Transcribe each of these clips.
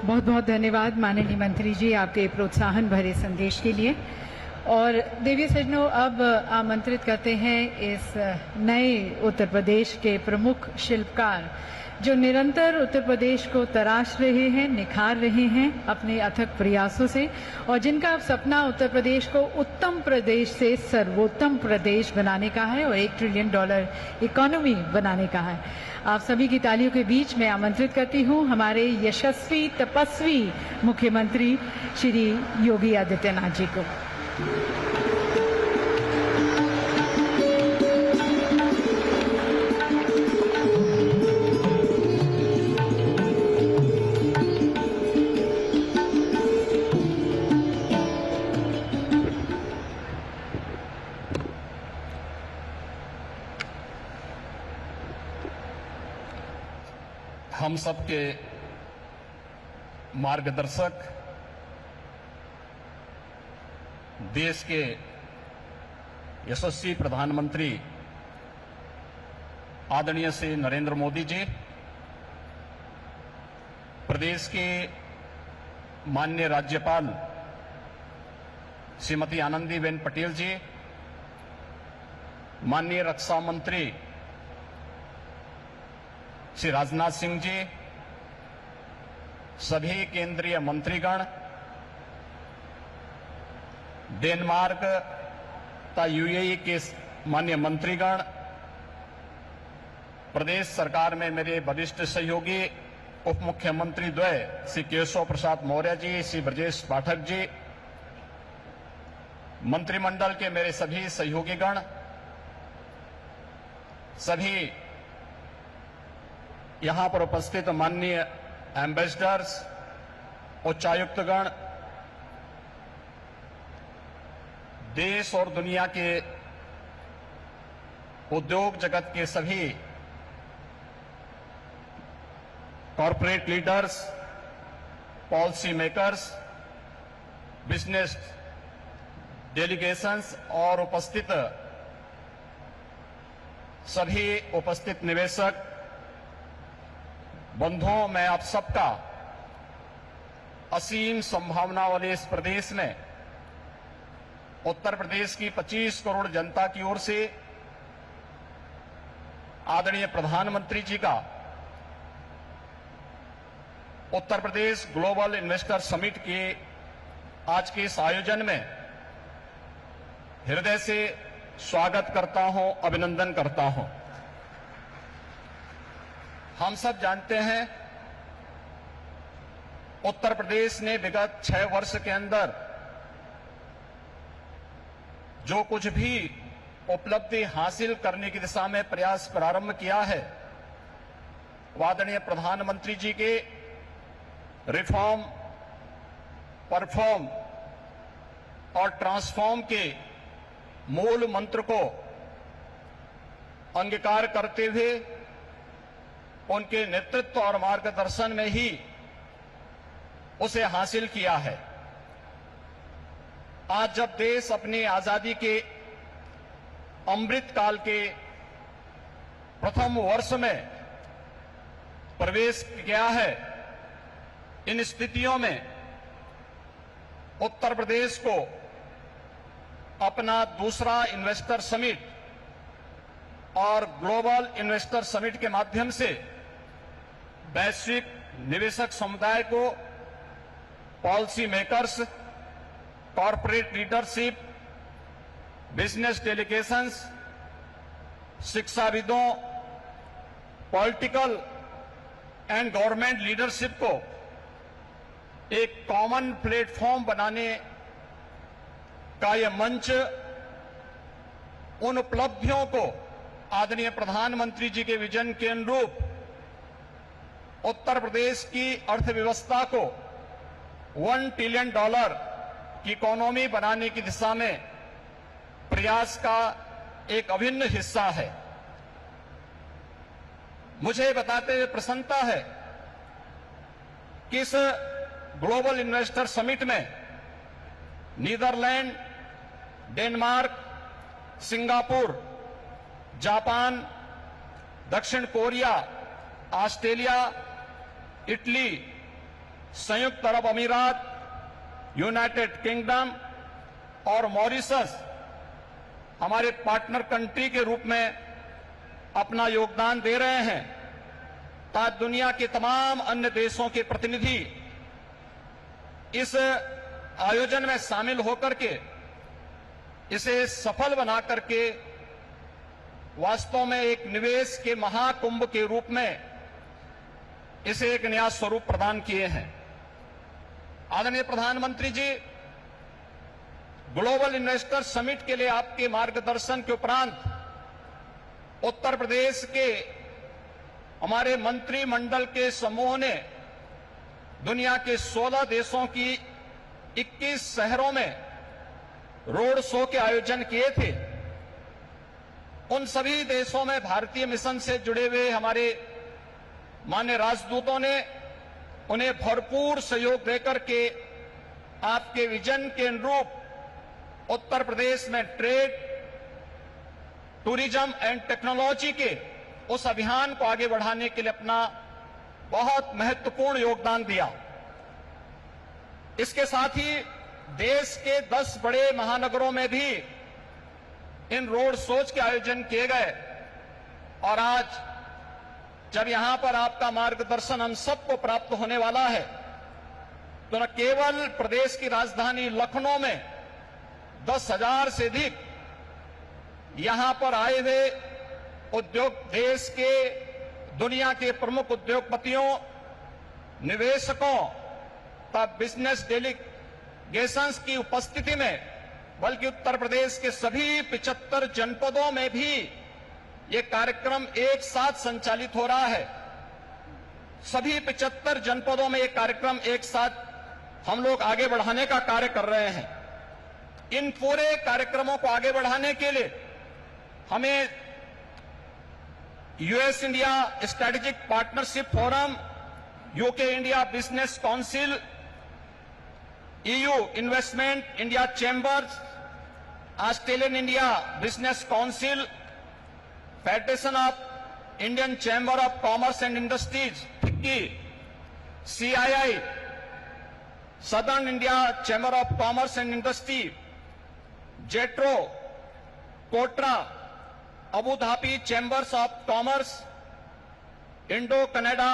बहुत बहुत धन्यवाद माननीय मंत्री जी आपके प्रोत्साहन भरे संदेश के लिए। और देवी सज्जनों, अब आमंत्रित करते हैं इस नए उत्तर प्रदेश के प्रमुख शिल्पकार जो निरंतर उत्तर प्रदेश को तराश रहे हैं, निखार रहे हैं अपने अथक प्रयासों से, और जिनका अब सपना उत्तर प्रदेश को उत्तम प्रदेश से सर्वोत्तम प्रदेश बनाने का है और $1 ट्रिलियन इकोनॉमी बनाने का है। आप सभी की तालियों के बीच मैं आमंत्रित करती हूं हमारे यशस्वी तपस्वी मुख्यमंत्री श्री योगी आदित्यनाथ जी को। हम सबके मार्गदर्शक, देश के यशस्वी प्रधानमंत्री आदरणीय श्री नरेंद्र मोदी जी, प्रदेश के माननीय राज्यपाल श्रीमती आनंदीबेन पटेल जी, माननीय रक्षा मंत्री श्री राजनाथ सिंह जी, सभी केंद्रीय मंत्रीगण, डेनमार्क तथा यूएई के माननीय मंत्रीगण, प्रदेश सरकार में मेरे वरिष्ठ सहयोगी उप मुख्यमंत्री द्वय श्री केशव प्रसाद मौर्य जी, श्री ब्रजेश पाठक जी, मंत्रिमंडल के मेरे सभी सहयोगीगण, सभी यहां पर उपस्थित माननीय एम्बेसडर्स, उच्चायुक्तगण, देश और दुनिया के उद्योग जगत के सभी corporate leaders, policy makers, business delegations और उपस्थित सभी उपस्थित निवेशक बंधुओं, मैं आप सबका असीम संभावना वाले इस प्रदेश में उत्तर प्रदेश की 25 करोड़ जनता की ओर से आदरणीय प्रधानमंत्री जी का Uttar Pradesh global investor summit के आज के इस आयोजन में हृदय से स्वागत करता हूं, अभिनंदन करता हूं। हम सब जानते हैं उत्तर प्रदेश ने विगत 6 वर्ष के अंदर जो कुछ भी उपलब्धि हासिल करने की दिशा में प्रयास प्रारंभ किया है, आदरणीय प्रधानमंत्री जी के रिफॉर्म, परफॉर्म और ट्रांसफॉर्म के मूल मंत्र को अंगीकार करते हुए उनके नेतृत्व और मार्गदर्शन में ही उसे हासिल किया है। आज जब देश अपनी आजादी के अमृत काल के प्रथम वर्ष में प्रवेश किया है, इन स्थितियों में उत्तर प्रदेश को अपना दूसरा इन्वेस्टर समिट और ग्लोबल इन्वेस्टर समिट के माध्यम से वैश्विक निवेशक समुदाय को, policy makers, corporate leadership, business delegations, शिक्षाविदों, पॉलिटिकल एंड गवर्नमेंट लीडरशिप को एक कॉमन प्लेटफॉर्म बनाने का यह मंच उन उपलब्धियों को आदरणीय प्रधानमंत्री जी के विजन के अनुरूप उत्तर प्रदेश की अर्थव्यवस्था को $1 ट्रिलियन की इकोनॉमी बनाने की दिशा में प्रयास का एक अभिन्न हिस्सा है। मुझे बताते हुए प्रसन्नता है कि इस ग्लोबल इन्वेस्टर समिट में नीदरलैंड, डेनमार्क, सिंगापुर, जापान, दक्षिण कोरिया, ऑस्ट्रेलिया, इटली, संयुक्त अरब अमीरात, यूनाइटेड किंगडम और मॉरिशस हमारे पार्टनर कंट्री के रूप में अपना योगदान दे रहे हैं, ताकि दुनिया के तमाम अन्य देशों के प्रतिनिधि इस आयोजन में शामिल होकर के इसे सफल बना करके वास्तव में एक निवेश के महाकुंभ के रूप में इसे एक नया स्वरूप प्रदान किए हैं। आदरणीय प्रधानमंत्री जी, ग्लोबल इन्वेस्टर समिट के लिए आपके मार्गदर्शन के उपरांत उत्तर प्रदेश के हमारे मंत्रिमंडल के समूह ने दुनिया के 16 देशों की 21 शहरों में रोड शो के आयोजन किए थे। उन सभी देशों में भारतीय मिशन से जुड़े हुए हमारे माननीय राजदूतों ने उन्हें भरपूर सहयोग देकर के आपके विजन के अनुरूप उत्तर प्रदेश में ट्रेड, टूरिज्म एंड टेक्नोलॉजी के उस अभियान को आगे बढ़ाने के लिए अपना बहुत महत्वपूर्ण योगदान दिया। इसके साथ ही देश के 10 बड़े महानगरों में भी इन रोड शोज के आयोजन किए गए और आज जब यहां पर आपका मार्गदर्शन हम सबको प्राप्त होने वाला है, तो न केवल प्रदेश की राजधानी लखनऊ में 10,000 से अधिक यहां पर आए हुए उद्योग, देश के दुनिया के प्रमुख उद्योगपतियों, निवेशकों तथा बिजनेस डेलीगेशंस की उपस्थिति में, बल्कि उत्तर प्रदेश के सभी 75 जनपदों में भी ये कार्यक्रम एक साथ संचालित हो रहा है। सभी 75 जनपदों में ये कार्यक्रम एक साथ हम लोग आगे बढ़ाने का कार्य कर रहे हैं। इन पूरे कार्यक्रमों को आगे बढ़ाने के लिए हमें US India strategic partnership forum, UK India business council, EU investment India chambers, Australian India business council, federation of Indian chamber of commerce and industries FICCI, CII, Southern India chamber of commerce and industry, JETRO, KOTRA, Abu Dhabi chambers of commerce, Indo Canada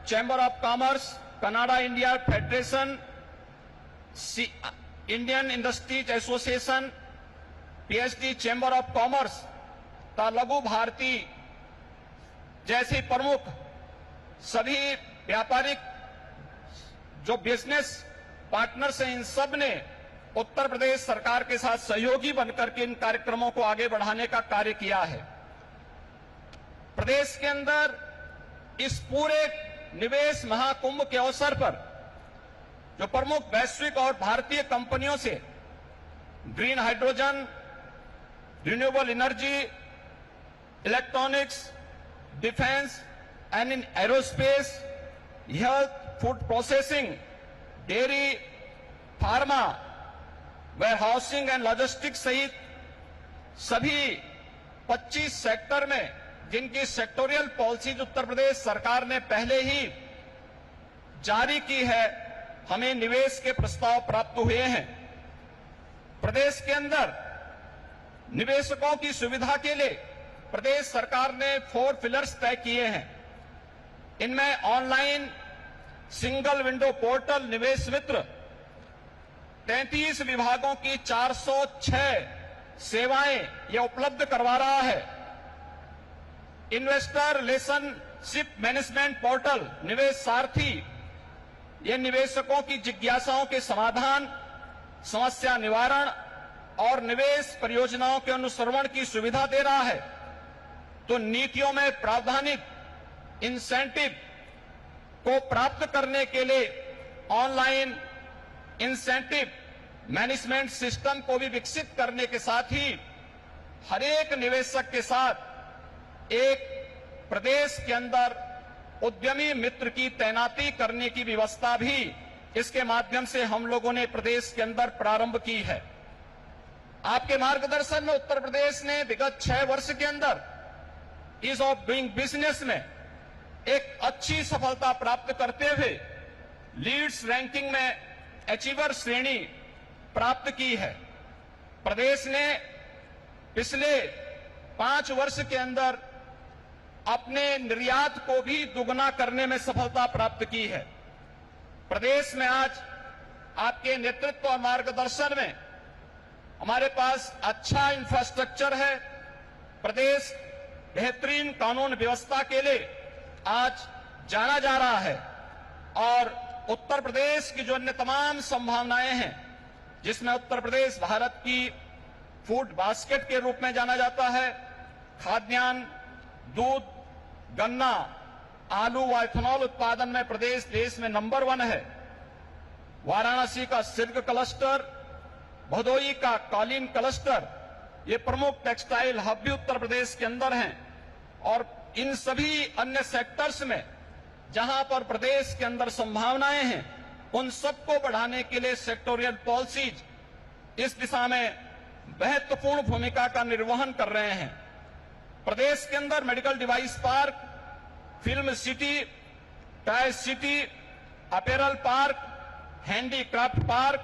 chamber of commerce, Canada India federation, Indian industries association, PHD chamber of commerce तथा लघु भारती जैसी प्रमुख सभी व्यापारिक जो business partners हैं, इन सब ने उत्तर प्रदेश सरकार के साथ सहयोगी बनकर के इन कार्यक्रमों को आगे बढ़ाने का कार्य किया है। प्रदेश के अंदर इस पूरे निवेश महाकुंभ के अवसर पर जो प्रमुख वैश्विक और भारतीय कंपनियों से green hydrogen, renewable energy, electronics, defence and in aerospace, health, food processing, dairy, pharma, warehousing and logistics सहित सभी 25 सेक्टर में जिनकी सेक्टोरियल पॉलिसीज उत्तर प्रदेश सरकार ने पहले ही जारी की है, हमें निवेश के प्रस्ताव प्राप्त हुए हैं। प्रदेश के अंदर निवेशकों की सुविधा के लिए प्रदेश सरकार ने 4 पिलर्स तय किए हैं। इनमें ऑनलाइन सिंगल विंडो पोर्टल निवेश मित्र, 33 विभागों की 406 सेवाएं यह उपलब्ध करवा रहा है। इन्वेस्टर रिलेशनशिप मैनेजमेंट पोर्टल निवेश सारथी, यह निवेशकों की जिज्ञासाओं के समाधान, समस्या निवारण और निवेश परियोजनाओं के अनुश्रवण की सुविधा दे रहा है। तो नीतियों में प्रावधानिक इंसेंटिव को प्राप्त करने के लिए ऑनलाइन इंसेंटिव मैनेजमेंट सिस्टम को भी विकसित करने के साथ ही हर एक निवेशक के साथ एक प्रदेश के अंदर उद्यमी मित्र की तैनाती करने की व्यवस्था भी इसके माध्यम से हम लोगों ने प्रदेश के अंदर प्रारंभ की है। आपके मार्गदर्शन में उत्तर प्रदेश ने विगत 6 वर्ष के अंदर ईज ऑफ डूइंग बिजनेस में एक अच्छी सफलता प्राप्त करते हुए लीड्स रैंकिंग में अचीवर श्रेणी प्राप्त की है। प्रदेश ने पिछले 5 वर्ष के अंदर अपने निर्यात को भी दुगना करने में सफलता प्राप्त की है। प्रदेश में आज आपके नेतृत्व और मार्गदर्शन में हमारे पास अच्छा इंफ्रास्ट्रक्चर है। प्रदेश बेहतरीन कानून व्यवस्था के लिए आज जाना जा रहा है और उत्तर प्रदेश की जो अन्य तमाम संभावनाएं हैं, जिसमें उत्तर प्रदेश भारत की फूड बास्केट के रूप में जाना जाता है, खाद्यान्न, दूध, गन्ना, आलू व इथेनॉल उत्पादन में प्रदेश देश में नंबर 1 है। वाराणसी का सिल्क क्लस्टर, भदोई का कालीन क्लस्टर, ये प्रमुख टेक्सटाइल हब भी उत्तर प्रदेश के अंदर हैं और इन सभी अन्य सेक्टर्स में जहां पर प्रदेश के अंदर संभावनाएं हैं, उन सबको बढ़ाने के लिए सेक्टोरियल पॉलिसीज इस दिशा में महत्वपूर्ण भूमिका का निर्वहन कर रहे हैं। प्रदेश के अंदर medical device park, film city, tyre city, apparel park, handicraft park,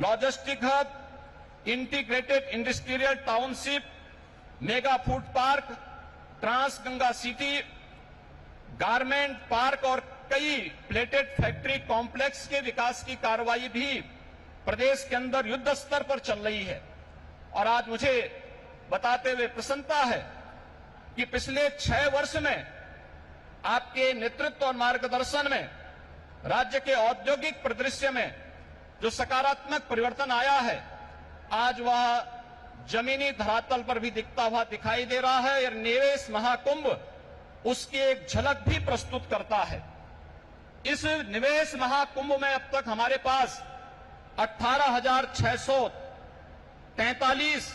logistic hub, integrated industrial township, mega food park, trans Ganga city, garment park और कई प्लेटेड फैक्ट्री कॉम्प्लेक्स के विकास की कार्रवाई भी प्रदेश के अंदर युद्ध स्तर पर चल रही है। और आज मुझे बताते हुए प्रसन्नता है कि पिछले 6 वर्ष में आपके नेतृत्व और मार्गदर्शन में राज्य के औद्योगिक परिदृश्य में जो सकारात्मक परिवर्तन आया है, आज वह जमीनी धरातल पर भी दिखता हुआ दिखाई दे रहा है। और निवेश महाकुंभ उसकी एक झलक भी प्रस्तुत करता है। इस निवेश महाकुंभ में अब तक हमारे पास 18,643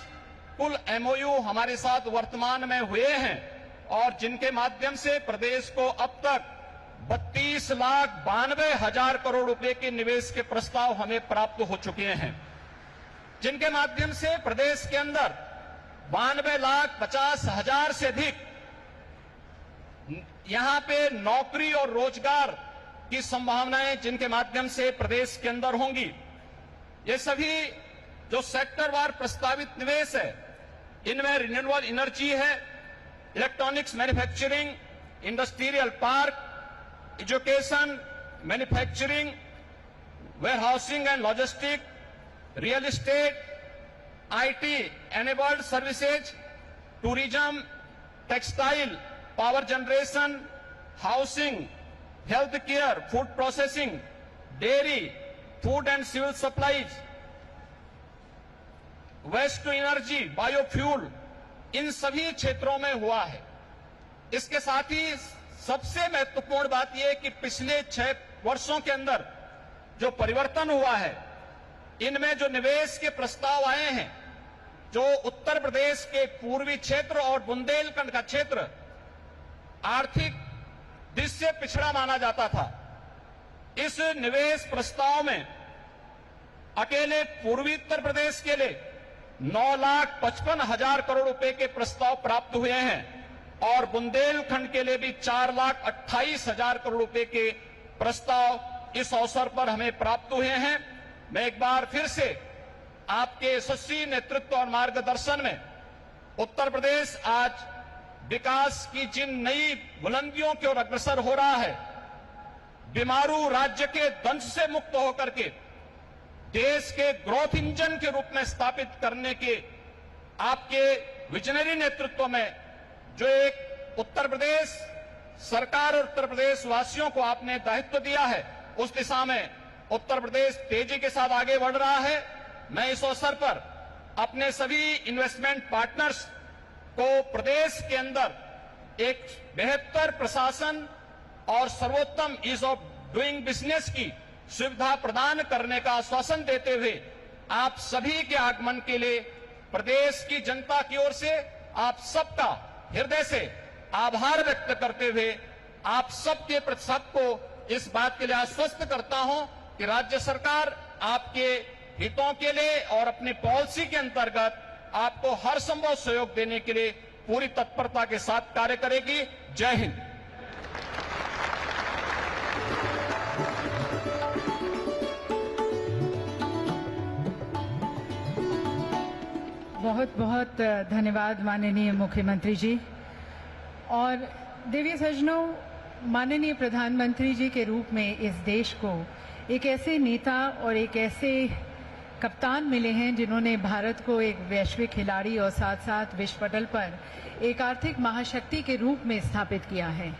कुल एमओयू हमारे साथ वर्तमान में हुए हैं और जिनके माध्यम से प्रदेश को अब तक 32,92,000 करोड़ रुपए के निवेश के प्रस्ताव हमें प्राप्त हो चुके हैं, जिनके माध्यम से प्रदेश के अंदर 92,50,000 से अधिक यहां पे नौकरी और रोजगार की संभावनाएं जिनके माध्यम से प्रदेश के अंदर होंगी। ये सभी जो सेक्टरवार प्रस्तावित निवेश है, इनमें रिन्यूएबल एनर्जी है, electronics manufacturing, industrial park, education, manufacturing, warehousing and logistic, real estate, IT enabled services, tourism, textile, power generation, housing, health care, food processing, dairy, food and civil supplies, waste to energy, biofuel, इन सभी क्षेत्रों में हुआ है। इसके साथ ही सबसे महत्वपूर्ण बात यह है कि पिछले 6 वर्षों के अंदर जो परिवर्तन हुआ है, इनमें जो निवेश के प्रस्ताव आए हैं, जो उत्तर प्रदेश के पूर्वी क्षेत्र और बुंदेलखंड का क्षेत्र आर्थिक दृष्टि से पिछड़ा माना जाता था, इस निवेश प्रस्ताव में अकेले पूर्वी उत्तर प्रदेश के लिए 9,55,000 करोड़ रुपए के प्रस्ताव प्राप्त हुए हैं और बुंदेलखंड के लिए भी 4,28,000 करोड़ रुपए के प्रस्ताव इस अवसर पर हमें प्राप्त हुए हैं। मैं एक बार फिर से आपके यशस्वी नेतृत्व और मार्गदर्शन में उत्तर प्रदेश आज विकास की जिन नई बुलंदियों की ओर अग्रसर हो रहा है, बीमारू राज्य के दंश से मुक्त होकर के देश के ग्रोथ इंजन के रूप में स्थापित करने के आपके विजनरी नेतृत्व में जो एक उत्तर प्रदेश सरकार और उत्तर प्रदेश वासियों को आपने दायित्व दिया है, उस दिशा में उत्तर प्रदेश तेजी के साथ आगे बढ़ रहा है। मैं इस अवसर पर अपने सभी इन्वेस्टमेंट पार्टनर्स को प्रदेश के अंदर एक बेहतर प्रशासन और सर्वोत्तम ईज ऑफ डूइंग बिजनेस की सुविधा प्रदान करने का आश्वासन देते हुए आप सभी के आगमन के लिए प्रदेश की जनता की ओर से आप सबका हृदय से आभार व्यक्त करते हुए आप सबके प्रति सबको इस बात के लिए आश्वस्त करता हूं कि राज्य सरकार आपके हितों के लिए और अपनी पॉलिसी के अंतर्गत आपको हर संभव सहयोग देने के लिए पूरी तत्परता के साथ कार्य करेगी। जय हिंद। बहुत बहुत धन्यवाद माननीय मुख्यमंत्री जी। और देवी सज्जनों, माननीय प्रधानमंत्री जी के रूप में इस देश को एक ऐसे नेता और एक ऐसे कप्तान मिले हैं जिन्होंने भारत को एक वैश्विक खिलाड़ी और साथ साथ विश्व पटल पर एक आर्थिक महाशक्ति के रूप में स्थापित किया है।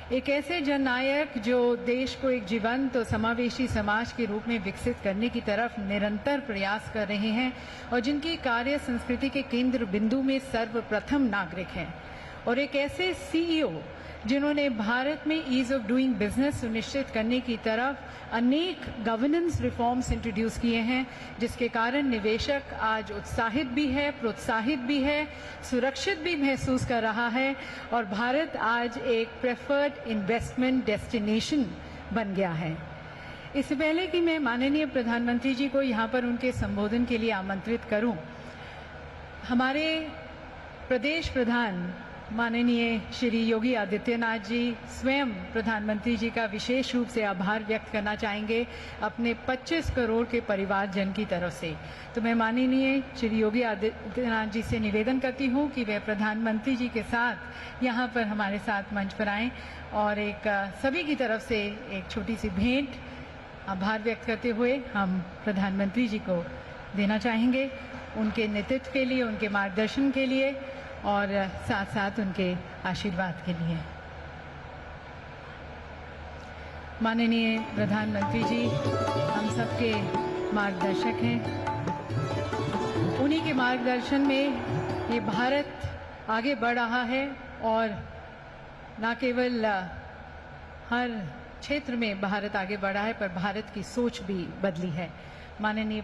एक ऐसे जननायक जो देश को एक जीवंत और समावेशी समाज के रूप में विकसित करने की तरफ निरंतर प्रयास कर रहे हैं और जिनकी कार्य संस्कृति के केंद्र बिंदु में सर्वप्रथम नागरिक हैं। और एक ऐसे सीईओ जिन्होंने भारत में ईज ऑफ डूइंग बिजनेस सुनिश्चित करने की तरफ अनेक गवर्नेंस रिफॉर्म्स इंट्रोड्यूस किए हैं, जिसके कारण निवेशक आज उत्साहित भी है, प्रोत्साहित भी है, सुरक्षित भी महसूस कर रहा है और भारत आज एक प्रेफर्ड इन्वेस्टमेंट डेस्टिनेशन बन गया है। इससे पहले कि मैं माननीय प्रधानमंत्री जी को यहाँ पर उनके संबोधन के लिए आमंत्रित करूं, हमारे प्रदेश प्रधान माननीय श्री योगी आदित्यनाथ जी स्वयं प्रधानमंत्री जी का विशेष रूप से आभार व्यक्त करना चाहेंगे अपने 25 करोड़ के परिवारजन की तरफ से। तो मैं माननीय श्री योगी आदित्यनाथ जी से निवेदन करती हूं कि वे प्रधानमंत्री जी के साथ यहां पर हमारे साथ मंच पर आएं और एक सभी की तरफ से एक छोटी सी भेंट आभार व्यक्त करते हुए हम प्रधानमंत्री जी को देना चाहेंगे, उनके नेतृत्व के लिए, उनके मार्गदर्शन के लिए और साथ साथ उनके आशीर्वाद के लिए। माननीय प्रधानमंत्री जी हम सबके मार्गदर्शक हैं। उन्हीं के मार्गदर्शन में ये भारत आगे बढ़ रहा है और न केवल हर क्षेत्र में भारत आगे बढ़ा है पर भारत की सोच भी बदली है। माननीय